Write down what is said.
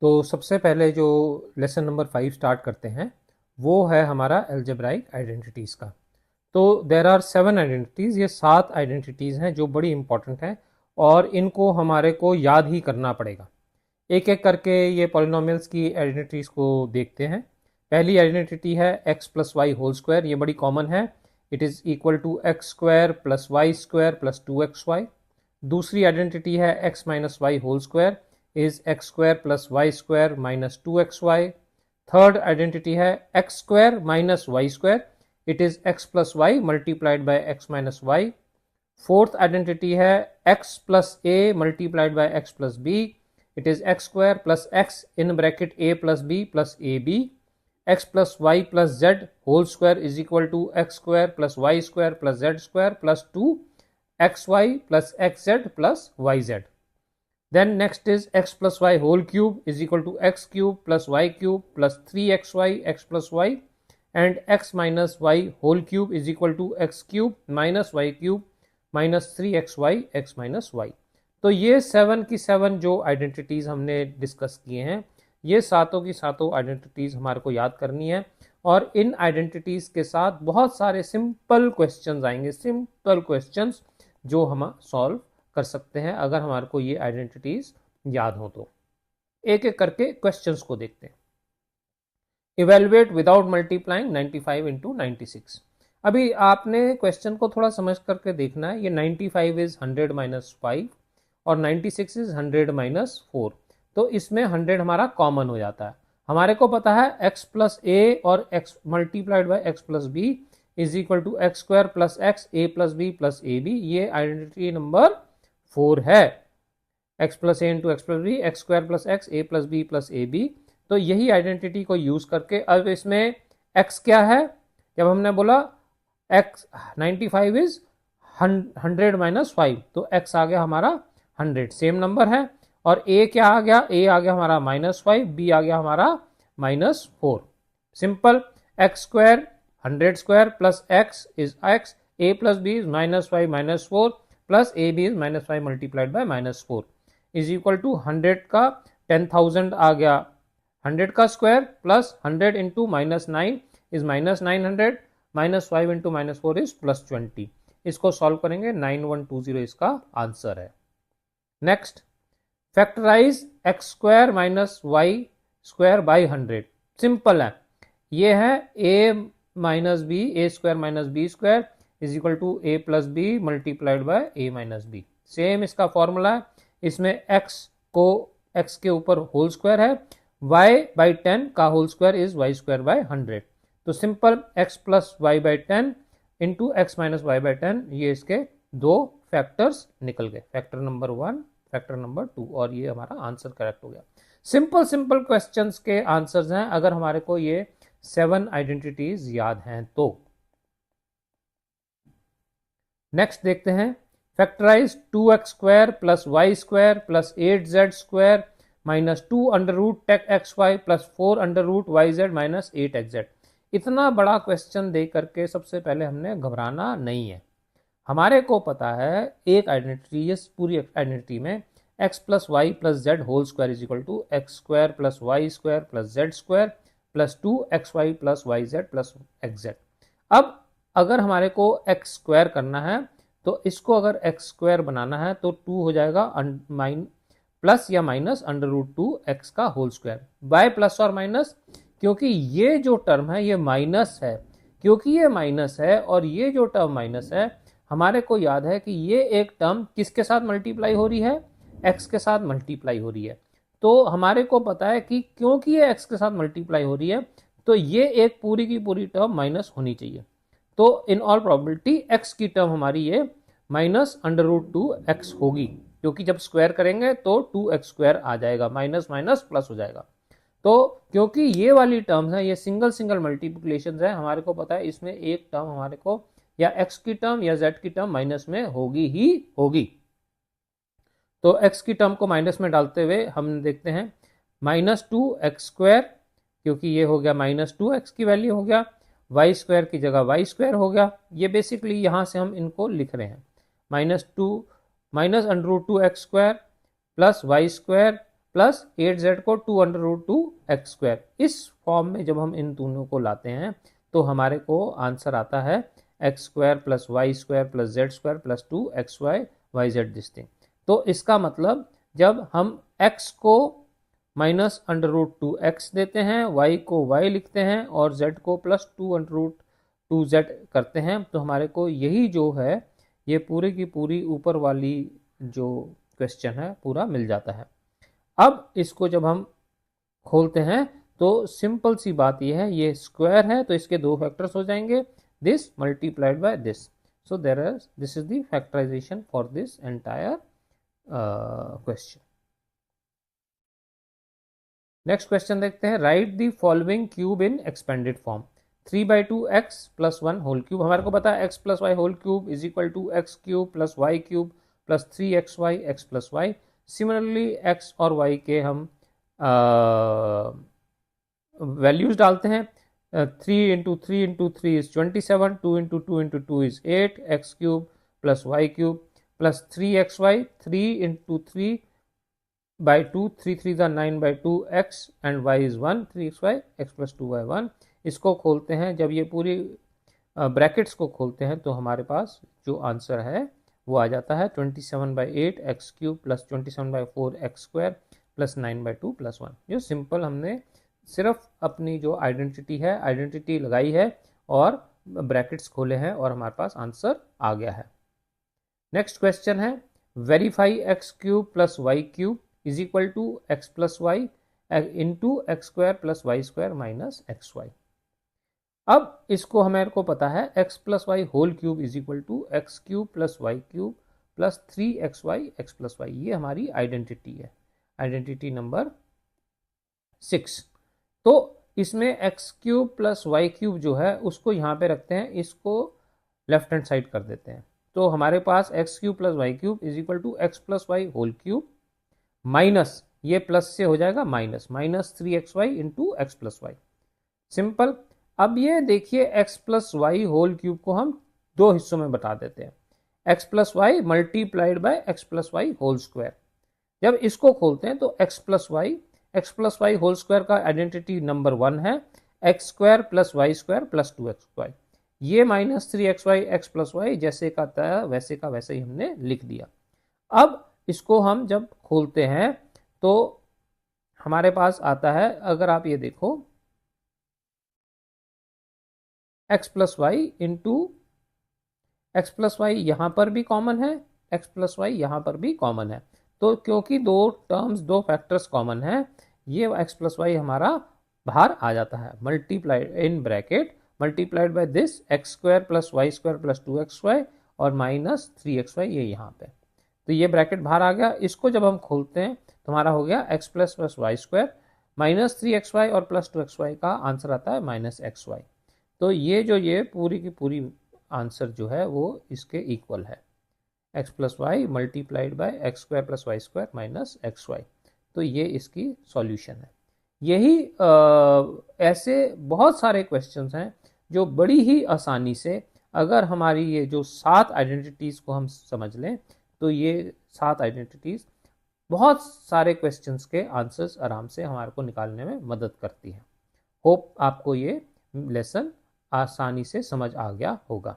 तो सबसे पहले जो लेसन नंबर 5 स्टार्ट करते हैं वो है हमारा एल्जेब्राइक आइडेंटिटीज़ का। तो देर आर 7 आइडेंटिटीज़, ये 7 आइडेंटिटीज़ हैं जो बड़ी इंपॉर्टेंट हैं और इनको हमारे को याद ही करना पड़ेगा। एक एक करके ये पॉलिनोमियल्स की आइडेंटिटीज़ को देखते हैं। पहली आइडेंटिटी है x plus y whole square, ये बड़ी कॉमन है। It is equal to x square plus y square plus 2xy। दूसरी आइडेंटिटी है x minus y whole square is x square plus y square minus 2xy। Third identity है x square minus y square, it is x plus y multiplied by x minus y. Fourth identity है x plus a multiplied by x plus b, it is x square plus x in bracket a plus b plus a b. X plus y plus z whole square is equal to x square plus y square plus z square plus 2xy plus xz plus yz. Then next is x plus y whole cube is equal to x cube plus y cube plus 3xy x plus y, and x minus y whole cube is equal to x cube minus y cube minus 3xy x minus y. तो ये 7 की 7 जो identities हमने discuss किए हैं, ये सातों की सातों आइडेंटिटीज़ हमारे को याद करनी है और इन आइडेंटिटीज़ के साथ बहुत सारे सिंपल क्वेश्चंस आएंगे, सिंपल क्वेश्चंस जो हम सॉल्व कर सकते हैं अगर हमारे को ये आइडेंटिटीज याद हो। तो एक एक करके क्वेश्चंस को देखते हैं। Evaluate without multiplying 95 into 96। अभी आपने क्वेश्चन को थोड़ा समझ करके देखना है। ये 95 इज 100 माइनस 5 और 96 इज 100 माइनस 4। तो इसमें 100 हमारा कॉमन हो जाता है। हमारे को पता है x प्लस ए और x multiplied by x plus b is equal to x square plus x a plus b plus a b. ये आइडेंटिटी नंबर 4 है। X plus a into x plus b, x square plus x a plus b plus a b. तो यही identity को use करके अब इसमें x क्या है, जब हमने बोला x 95 इज 100 माइनस 5 तो x आ गया हमारा 100, सेम नंबर है। और a क्या आ गया, a आ गया हमारा -5, b आ गया हमारा -4। Simple, x square 100 square plus x is x, a plus b is -5 minus 4 plus a b is -5 multiplied by -4 is equal to 100 का 10,000 आ गया 100 का square plus 100 into -9 is -900 -5 into -4 is +20। इसको सॉल्व करेंगे, 9120 इसका आंसर है। Next, factorise x square minus y square by 100। Simple है, ये है a minus b, a square minus b square is equal to a plus b multiplied by a minus b. Same इसका formula है। इसमें x को x के ऊपर whole square है, y बाई 10 का whole square is y square by 100। तो simple x plus y by 10 into x minus y by 10, ये इसके दो फैक्टर्स निकल गए, फैक्टर नंबर 1 फैक्टर नंबर 2, और ये हमारा आंसर करेक्ट हो गया। सिंपल सिंपल क्वेश्चंस के आंसर्स हैं अगर हमारे को ये 7 आइडेंटिटीज याद हैं तो। नेक्स्ट देखते हैं, factorise 2x square plus y square plus 8z square minus 2 under root take x y plus 4 under root y z minus 8xz। इतना बड़ा क्वेश्चन दे करके सबसे पहले हमने घबराना नहीं है। हमारे को पता है एक आइडेंटिटी, इस पूरी आइडेंटिटी में x plus y plus z whole square is equal to x square plus y square plus z square plus 2xy plus y z plus xz। अब अगर हमारे को x स्क्वायर करना है तो इसको अगर x स्क्वायर बनाना है तो 2 हो जाएगा प्लस या माइनस अंडर रूट 2x का होल स्क्वायर बाय प्लस और माइनस, क्योंकि ये जो टर्म है ये माइनस है, क्योंकि ये माइनस है और ये जो टर्म माइनस है, हमारे को याद है कि ये एक टर्म किसके साथ मल्टीप्लाई हो रही है, x के साथ मल्टीप्लाई हो रही है। तो हमारे को पता है कि क्योंकि ये x के साथ मल्टीप्लाई हो रही है तो ये एक पूरी की पूरी टर्म माइनस होनी चाहिए। तो इन ऑल प्रोबेबिलिटी x की टर्म हमारी ये माइनस अंडर रूट 2x होगी, क्योंकि जब स्क्वायर करेंगे तो 2x स्क्वायर आ जाएगा, माइनस माइनस प्लस हो जाएगा। तो क्योंकि ये वाली टर्म्स हैं, ये सिंगल सिंगल मल्टीप्लिकेशन है, हमारे को पता है इसमें एक टर्म हमारे को या x की टर्म या z की टर्म माइनस में होगी ही होगी। तो x की टर्म को माइनस में डालते हुए हम देखते हैं -2x स्क्वायर, क्योंकि ये हो गया -2x की वैल्यू हो गया, वाई स्क्वायर की जगह वाई स्क्वायर हो गया। ये बेसिकली यहाँ से हम इनको लिख रहे हैं, -2 minus under root 2x square plus y square plus 8z को 2√2x²। इस फॉर्म में जब हम इन दोनों को लाते हैं तो हमारे को आंसर आता है x² plus y² plus z² plus 2xy yz this thing. तो इसका मतलब जब हम x को -√2x देते हैं, y को y लिखते हैं और z को प्लस 2√2z करते हैं तो हमारे को यही जो है ये पूरी की पूरी ऊपर वाली जो क्वेश्चन है पूरा मिल जाता है। अब इसको जब हम खोलते हैं तो सिंपल सी बात यह है, ये स्क्वायर है तो इसके दो फैक्टर्स हो जाएंगे, this multiplied by this. So this is the factorization for this entire question. Next question देखते हैं, write the following cube in expanded form. 3/2x plus 1 whole cube, हमारे को पता है x plus y whole cube is equal to x cube plus y cube plus 3xy x plus y. Similarly x और y के हम values डालते हैं। 3 into 3 into 3 is 27, 2 into 2 into 2 is 8, x cube plus y cube plus 3xy, 3 into 3 by 2, 3 3 ज़ा 9/2 x and y is 1, 3xy x plus 2y 1। इसको खोलते हैं, जब ये पूरी ब्रैकेट्स को खोलते हैं तो हमारे पास जो आंसर है वो आ जाता है 27/8 x cube plus 27/4 x² plus 9/2 plus 1। जो सिंपल हमने सिर्फ अपनी जो आइडेंटिटी लगाई है और ब्रैकेट्स खोले हैं और हमारे पास आंसर आ गया है। नेक्स्ट क्वेश्चन है, verify x cube plus y cube is equal to x plus y into x² plus y² minus xy। अब इसको हमारे को पता है x plus y whole cube is equal to x cube plus y cube plus 3xy x plus y. ये हमारी identity है, identity number 6। तो इसमें x cube plus y cube जो है उसको यहाँ पे रखते हैं, इसको लेफ्ट हैंड साइड कर देते हैं। तो हमारे पास x cube plus y cube is equal to x plus y whole cube minus, ये प्लस से हो जाएगा minus, minus 3xy into x plus y. Simple. अब ये देखिए x plus y whole cube को हम दो हिस्सों में बता देते हैं, x plus y multiplied by x plus y whole square. जब इसको खोलते हैं तो x plus y whole square का आइडेंटिटी नंबर 1 है x² plus y² plus 2xy। ये minus 3xy x plus Y जैसे का था वैसे का वैसे ही हमने लिख दिया। अब इसको हम जब खोलते हैं तो हमारे पास आता है, अगर आप ये देखो x plus y into x plus y यहाँ पर भी कॉमन है, x प्लस वाई यहाँ पर भी कॉमन है। तो क्योंकि दो टर्म्स दो फैक्टर्स कॉमन है, ये x प्लस वाई हमारा बाहर आ जाता है, multiplied in bracket multiplied by this x² plus y² plus 2xy और माइनस 3xy, ये यहाँ पे। तो ये ब्रैकेट बाहर आ गया। इसको जब हम खोलते हैं तो हमारा हो गया x plus plus y² minus 3xy और प्लस 2xy का आंसर आता है माइनस xy। तो ये पूरी की पूरी आंसर जो है वो इसके इक्वल है, x plus y multiplied by x² plus y² minus xy। तो ये इसकी सॉल्यूशन है। यही ऐसे बहुत सारे क्वेश्चंस हैं जो बड़ी ही आसानी से, अगर हमारी ये जो 7 आइडेंटिटीज़ को हम समझ लें तो ये 7 आइडेंटिटीज़ बहुत सारे क्वेश्चंस के आंसर्स आराम से हमारे को निकालने में मदद करती हैं। होप आपको ये लेसन आसानी से समझ आ गया होगा।